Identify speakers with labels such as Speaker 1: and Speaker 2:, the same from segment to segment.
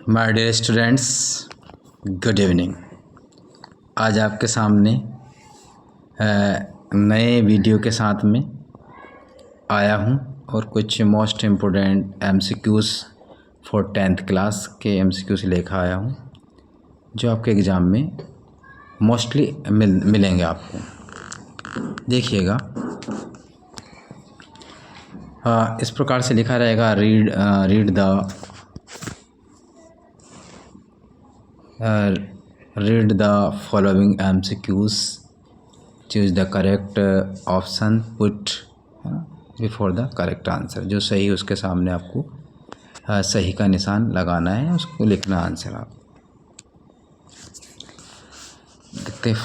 Speaker 1: My dear students, good evening. आज आपके सामने नए वीडियो के साथ में आया हूं और कुछ most important MCQs for 10th class के एमसीक्यूज़ लेकर आया हूं जो आपके एग्ज़ाम में मोस्टली मिलेंगे आपको। देखिएगा, इस प्रकार से लिखा रहेगा, read the following MCQs, choose the correct option, put before the correct answer। जो सही उसके सामने आपको सही का निशान लगाना है, उसको लिखना आंसर। आप देखते हैं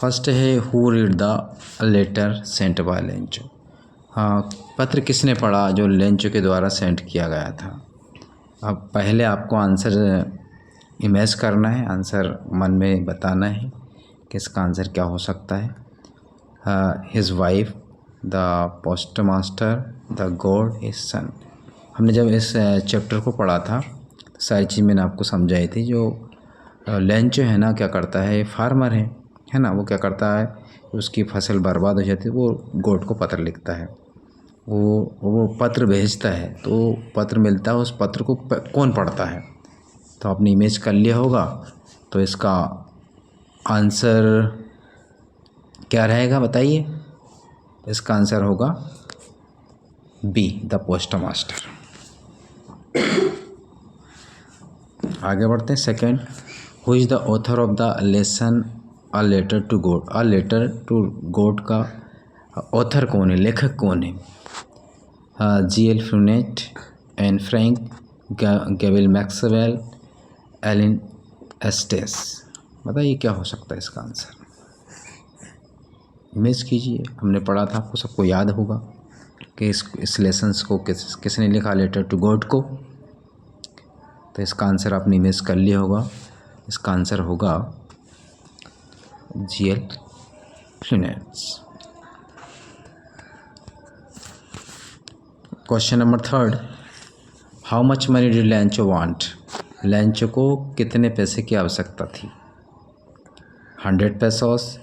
Speaker 1: फर्स्ट है who read the letter sent by Lencho. हाँ, पत्र किसने पढ़ा जो लेंचो के द्वारा सेंड किया गया था। अब पहले आपको आंसर इमेज करना है, आंसर मन में बताना है कि इसका आंसर क्या हो सकता है। His wife, the post master, the God, his son. हमने जब इस चैप्टर को पढ़ा था तो सारी चीज़ मैंने आपको समझाई थी। जो लेंचो है ना, क्या करता है, फार्मर है ना, वो क्या करता है, उसकी फसल बर्बाद हो जाती है, वो गॉड को पत्र लिखता है, वो पत्र भेजता है, तो पत्र मिलता है, उस पत्र को कौन पढ़ता है। तो आपने इमेज कर लिया होगा। तो इसका आंसर क्या रहेगा बताइए। इसका आंसर होगा बी, द पोस्ट मास्टर। आगे बढ़ते हैं। Second, who is the author of the lesson a letter to God. A letter to God का ऑथर कौन है, लेखक कौन है। G.L. Fuentes, Anne Frank, Gabriel Maxwell, Alan Estes. बताइए क्या हो सकता है इसका आंसर। इमेज कीजिए। हमने पढ़ा था, आपको सबको याद होगा कि इस लेसन्स को किसने लिखा, लेटर टू गॉड को। तो इसका आंसर आपने इमेज कर लिया होगा। इसका आंसर होगा G.L. Fuentes. Question number third, how much money did Lencho want. Lencho को कितने पैसे की आवश्यकता थी। 100 पेसोस,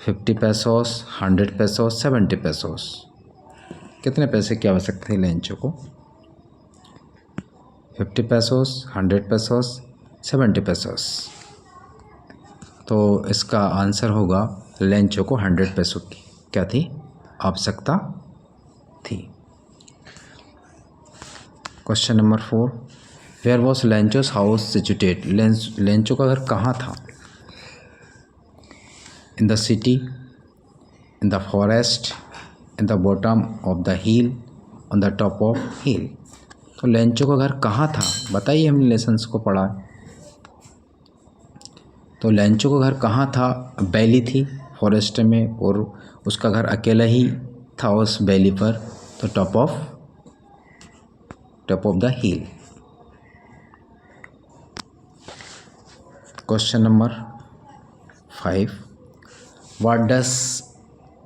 Speaker 1: 50 पेसोस, 100 पेसोस, 70 पेसोस। कितने पैसे की आवश्यकता थी लेंचो को। 50 पेसोस, 100 पेसोस, 70 पेसोस। तो इसका आंसर होगा लेंचो को 100 पैसों की क्या थी, आवश्यकता थी। Question number 4, where was Lencho's house situated. Lencho का घर कहाँ था। In the city, in the forest, in the bottom of the hill, on the top of hill. तो लेंचो का घर कहाँ था बताइए। हमने लेसन्स को पढ़ा। तो लेंचो का घर कहाँ था, वैली थी फॉरेस्ट में, और उसका घर अकेला ही था उस वैली पर, तो top of the hill. Question number 5,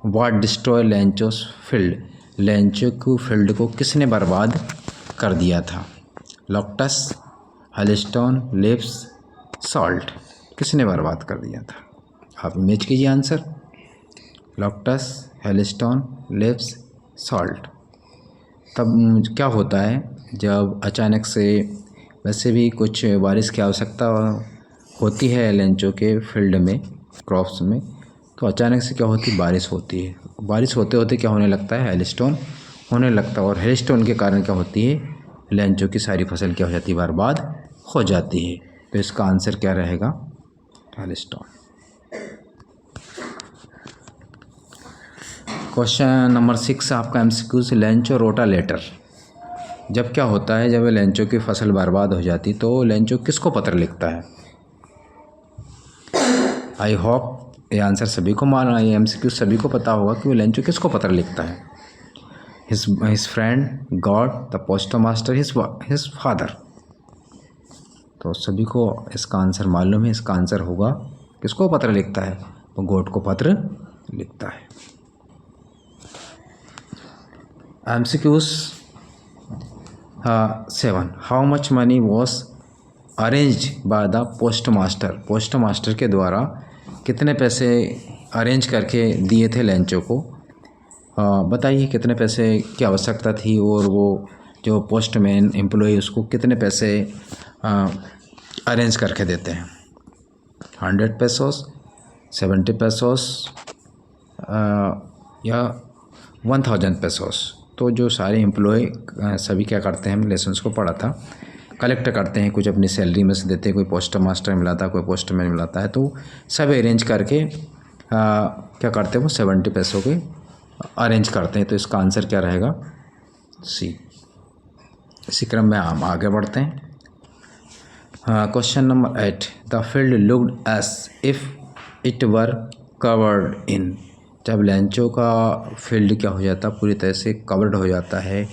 Speaker 1: what destroy Lencho's field. Lencho की फील्ड को किसने बर्बाद कर दिया था। Locusts, hailstone, lips, salt. किसने बर्बाद कर दिया था। आप इमेज कीजिए answer. Locusts, hailstone, lips, salt. तब क्या होता है, जब अचानक से, वैसे भी कुछ बारिश की आवश्यकता होती है लेंचो के फील्ड में, क्रॉप्स में, तो अचानक से क्या होती है, बारिश होती है। बारिश होते होते क्या होने लगता है, हेलस्टोन होने लगता है, और हेलस्टोन के कारण क्या होती है, लेंचो की सारी फसल क्या हो जाती है, बर्बाद हो जाती है। तो इसका आंसर क्या रहेगा, हेलस्टोन। क्वेश्चन नंबर 6 आपका एमसीक्यू से, लेंचो रोटा लेटर। जब क्या होता है, जब लेंचो की फसल बर्बाद हो जाती तो लेंचो किसको पत्र लिखता है। आई होप ये आंसर सभी को मालूम, ये एमसीक्यू सभी को पता होगा कि वो लेंचो किसको पत्र लिखता है। His friend, God, the post master, his father. तो सभी को इसका आंसर मालूम है। इसका आंसर होगा, किसको पत्र लिखता है, वो गॉड को पत्र लिखता है। MCQs 7. How much money was arrange by the post master, post master के द्वारा कितने पैसे अरेंज करके दिए थे लेंचो को। बताइए कितने पैसे की आवश्यकता थी और वो जो पोस्टमैन एम्प्लॉय उसको कितने पैसे अरेंज करके देते हैं। 100 पेसोस, 70 पेसोस या 1000 पेसोस। तो जो सारे एम्प्लॉय सभी क्या करते हैं, हमने लेसन्स को पढ़ा था, कलेक्ट करते हैं, कुछ अपनी सैलरी में से देते हैं, कोई पोस्ट मास्टर मिला था, कोई पोस्टमैन मिला था, तो सब अरेंज करके क्या करते हैं वो 70 पैसों के अरेंज करते हैं। तो इसका आंसर क्या रहेगा, सी। इसी क्रम में हम आगे बढ़ते हैं। Question number 8, the field looked S if it were covered in. जब लेंचो का फील्ड क्या हो जाता है, पूरी तरह से कवर्ड हो जाता है,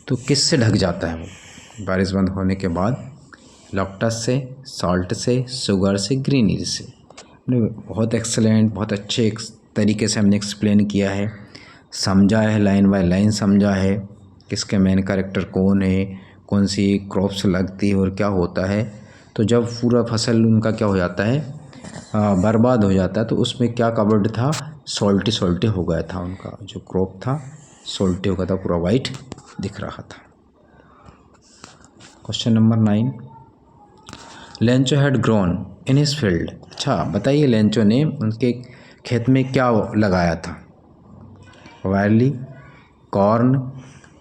Speaker 1: तो किससे ढक जाता है वो बारिश बंद होने के बाद? लॉक्टस से, सॉल्ट से, शुगर से, ग्रीनरी से। हमने बहुत एक्सलेंट, बहुत अच्छे तरीके से हमने एक्सप्लेन किया है, समझा है, लाइन बाय लाइन समझा है, किसके मेन कैरेक्टर कौन है, कौन सी क्रॉप्स लगती है और क्या होता है। तो जब पूरा फसल उनका क्या हो जाता है, बर्बाद हो जाता है, तो उसमें क्या कवर्ड था, सॉल्टी हो गया था, उनका जो क्रॉप था सॉल्टी हो गया था, पूरा वाइट दिख रहा था। Question number 9, Lencho had grown in his field. अच्छा बताइए, लेंचो ने उनके खेत में क्या लगाया था? Virally, corn,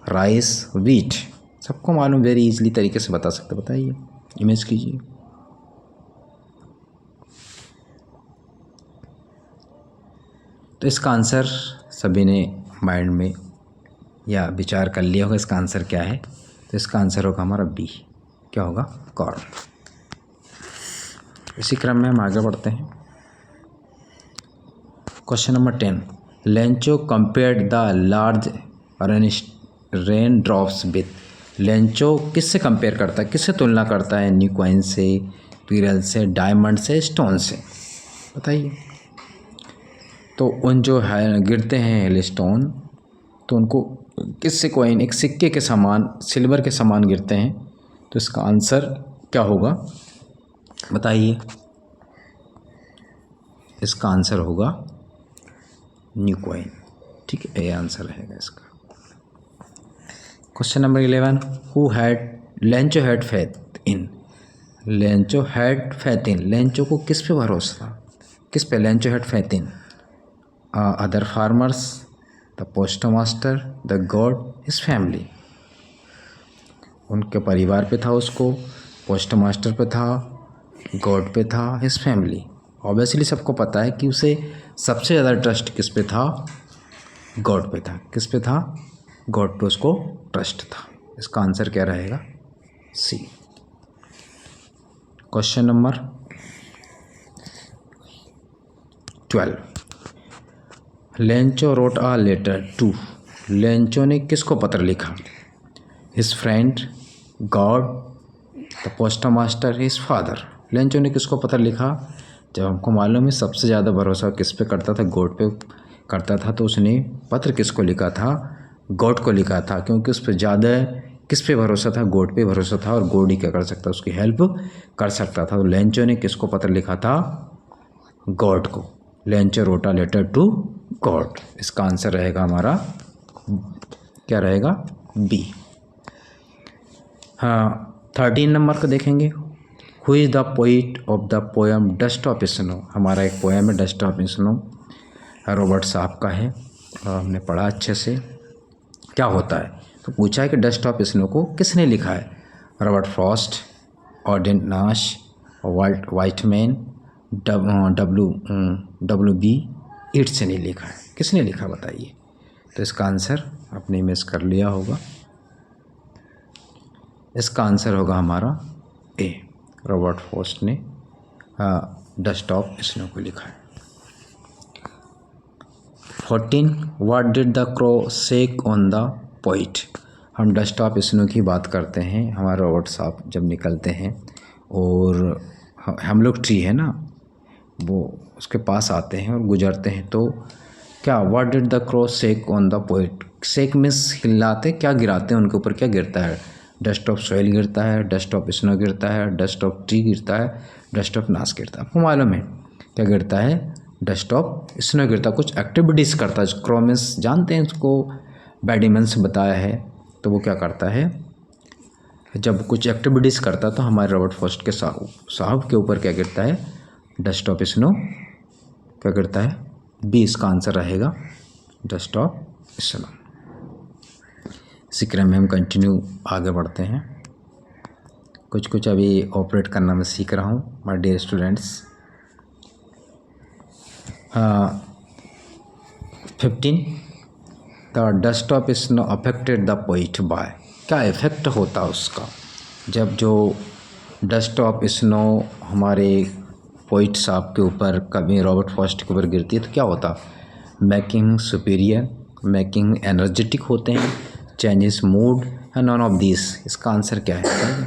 Speaker 1: rice, wheat. सबको मालूम, वेरी इजीली तरीके से बता सकते, बताइए, इमेज कीजिए। तो इसका आंसर सभी ने माइंड में या विचार कर लिया होगा, इसका आंसर क्या है। तो इसका आंसर होगा हमारा बी, क्या होगा, कॉर्न। इसी क्रम में हम आगे बढ़ते हैं। Question number 10, Lencho compared the large rain drops with. Lencho किससे कंपेयर करता है, किससे तुलना करता है? न्यू कॉइन से, पीरल से, डायमंड से, स्टोन से, बताइए। तो उन जो है गिरते हैं हेलस्टोन, तो उनको किससे कॉइन, एक सिक्के के समान, सिल्वर के समान गिरते हैं। तो इसका आंसर क्या होगा, बताइए। इसका आंसर होगा न्यू कॉइन, ठीक है, ये आंसर रहेगा इसका। Question number 11, who had Lencho had faith in. Lencho had faith in, Lencho को किस पे भरोसा था, किस पे Lencho had faith in? Other farmers, the post master, the God, his family. उनके परिवार पे था उसको, पोस्ट मास्टर पे था, गॉड पे था, हिज फैमिली। ऑब्वियसली सबको पता है कि उसे सबसे ज़्यादा ट्रस्ट किस पे था, गॉड पे था। किस पे था, गॉड पे उसको ट्रस्ट था। इसका आंसर क्या रहेगा, C. Question number 12, Lencho wrote a letter to. Lencho ने किसको पत्र लिखा? His friend, God, the post master, his father. Lencho ने किसको पत्र लिखा? जब हमको मालूम है सबसे ज़्यादा भरोसा किस पे करता था, गॉड पे करता था, तो उसने पत्र किसको लिखा था, गॉड को लिखा था, क्योंकि उस पर ज़्यादा किस पे भरोसा था, गॉड पे भरोसा था, और गॉड ही क्या कर सकता, उसकी हेल्प कर सकता था। तो लेंचो ने किसको पत्र लिखा था, गॉड को। लेंचो रोटा लेटर टू गॉड। इसका आंसर रहेगा हमारा, क्या रहेगा, बी। हाँ, 13 नंबर को देखेंगे। Who is the poet of the poem dust of snow. हमारा एक पोएम है डस्ट ऑफ स्नो, रॉबर्ट साहब का है, हमने पढ़ा अच्छे से। क्या होता है, तो पूछा है कि डस्ट ऑफ स्नो को किसने लिखा है? Robert Frost, Ogden Nash, Walt Whitman, W B Yeats ने लिखा है। किसने लिखा, बताइए। तो इसका आंसर आपने इमेज कर लिया होगा। इसका आंसर होगा हमारा ए, रॉबर्ट फ्रॉस्ट ने डस्ट ऑफ स्नो को लिखा है। 14, what did the crow shake on the poet. हम डस्ट ऑफ स्नो की बात करते हैं, हमारे रॉबर्ट साहब जब निकलते हैं और हम लोग ट्री है ना, वो उसके पास आते हैं और गुजरते हैं, तो क्या, what did the crow shake on the poet. Shake means हिलाते, क्या गिराते हैं उनके ऊपर, क्या गिरता है, डस्ट ऑफ सॉइल गिरता है, डस्ट ऑफ स्नो गिरता है, डस्ट ऑफ ट्री गिरता है, डस्ट ऑफ नास गिरता है। आपको मालूम है क्या गिरता है? डस्ट ऑफ स्नो गिरता है। कुछ एक्टिविटीज़ करता है। क्रोमिस जानते हैं उसको, बैडमैन से बताया है। तो वो क्या करता है, जब कुछ एक्टिविटीज़ करता है तो हमारे रॉबर्ट फॉस्ट के साहब के ऊपर क्या गिरता है? डस्ट ऑफ स्नो क्या गिरता है? बी इसका आंसर रहेगा, डस्ट ऑफ स्नो। इसी क्रम में हम कंटिन्यू आगे बढ़ते हैं। कुछ अभी ऑपरेट करना मैं सीख रहा हूँ my dear students. 15 the dust of snow affected the poet by. क्या इफेक्ट होता है उसका जब जो डस्ट ऑफ स्नो हमारे पोइट साहब के ऊपर, कभी रॉबर्ट फॉस्ट के ऊपर गिरती है तो क्या होता? मेकिंग सुपीरियर, मेकिंग एनर्जेटिक होते हैं, changes mood, none of this. इसका आंसर क्या है?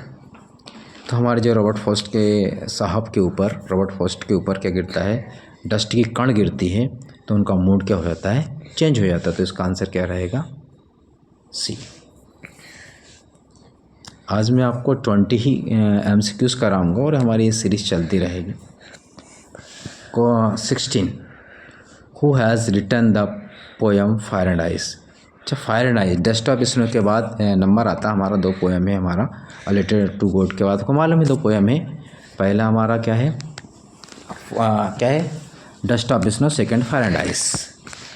Speaker 1: तो हमारे जो रॉबर्ट फॉस्ट के साहब के ऊपर, रॉबर्ट फॉस्ट के ऊपर क्या गिरता है? डस्ट की कण गिरती है तो उनका मूड क्या हो जाता है? चेंज हो जाता है। तो इसका आंसर क्या रहेगा? सी। आज मैं आपको 20 ही MCQs कराऊंगा और हमारी ये सीरीज चलती रहेगी। 16 who has written the poem fire and ice. अच्छा, fire and ice, dust of snow के बाद नंबर आता हमारा 2 पोएम है हमारा, अ लेटर टू गॉड के बाद। आपको मालूम है 2 पोएम है। पहला हमारा क्या है? Dust of snow, second fire and ice.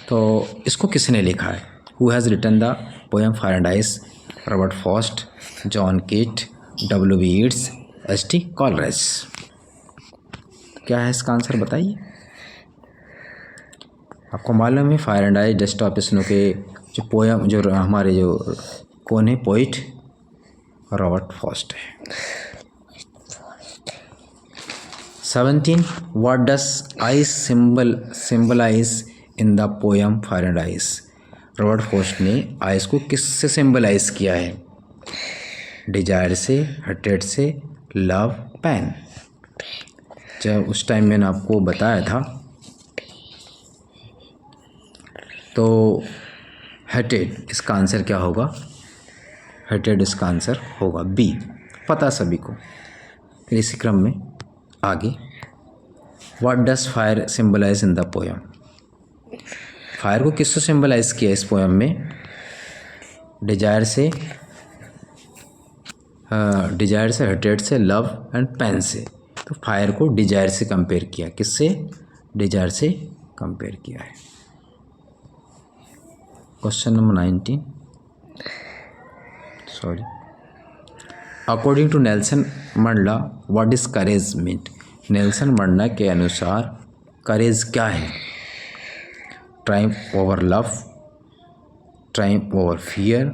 Speaker 1: तो इसको किसने लिखा है? Who has written the poem fire and ice? Robert Frost, John Keats, W.B. Yeats, S.T. Coleridge. क्या है इसका आंसर बताइए। आपको मालूम है fire and ice, dust of snow के जो पोएम, जो हमारे जो कौन है पोइट? रॉबर्ट फॉस्ट है। 17 what does ice symbolise in the poem fire and ice. Robert Frost ने आइस को किससे सिंबलाइज किया है? डिजायर से, हेट्रेड से, लव, पैन। जब उस टाइम मैंने आपको बताया था तो हेटेड, इसका आंसर क्या होगा? हेटेड इसका आंसर होगा बी। पता सभी को। फिर इसी क्रम में आगे, what does fire symbolise in the poem. Fire को किससे सिंबलाइज किया इस पोएम में? डिजायर से, हेटेड से, लव एंड पैन से। तो फायर को डिजायर से कंपेयर किया। किससे? डिजायर से कंपेयर किया है। Question number 19, sorry. According to Nelson Mandela what is courage mean. Nelson Mandela के अनुसार करेज क्या है? Triumph over love, triumph over fear,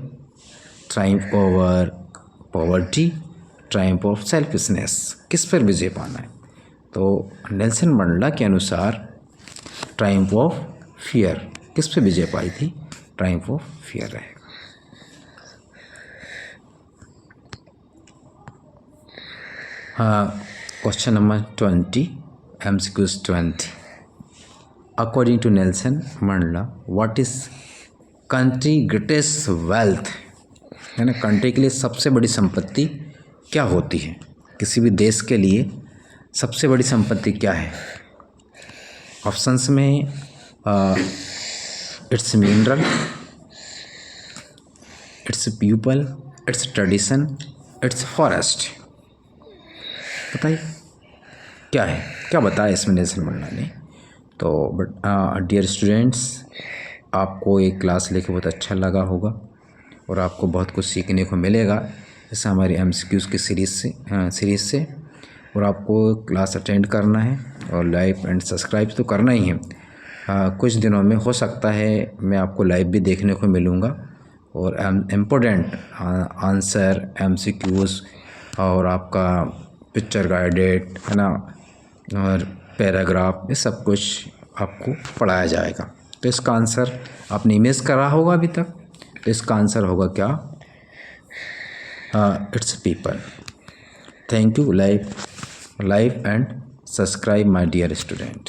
Speaker 1: triumph over poverty, triumph of selfishness. किस पर विजय पाना है? तो नेल्सन मंडेला के अनुसार ट्रायम्फ ऑफ फियर। किस पे विजय पाई थी? ट्रायम्फ ऑफ फियर रहेगा। Question number 20 MCQs 20। According to Nelson Mandela what is country greatest wealth. है ना, कंट्री के लिए सबसे बड़ी संपत्ति क्या होती है? किसी भी देश के लिए सबसे बड़ी संपत्ति क्या है? ऑप्शंस में it's mineral, it's people, it's tradition, it's forest. बताइए क्या है, क्या बताया इसमें नेल्सन मंडेला ने। तो बट डियर स्टूडेंट्स, आपको ये क्लास लेके बहुत अच्छा लगा होगा और आपको बहुत कुछ सीखने को मिलेगा जैसे हमारी MCQs की सीरीज़ से। और आपको क्लास अटेंड करना है और लाइक एंड सब्सक्राइब तो करना ही है। कुछ दिनों में हो सकता है मैं आपको लाइव भी देखने को मिलूँगा और इम्पोर्टेंट आंसर, MCQs और आपका पिक्चर गाइडेड, है ना, और पैराग्राफ, ये सब कुछ आपको पढ़ाया जाएगा। तो इसका आंसर आपने इमेज करा होगा अभी तक। तो इसका आंसर होगा क्या? It's people. Thank you. Like and subscribe my dear student.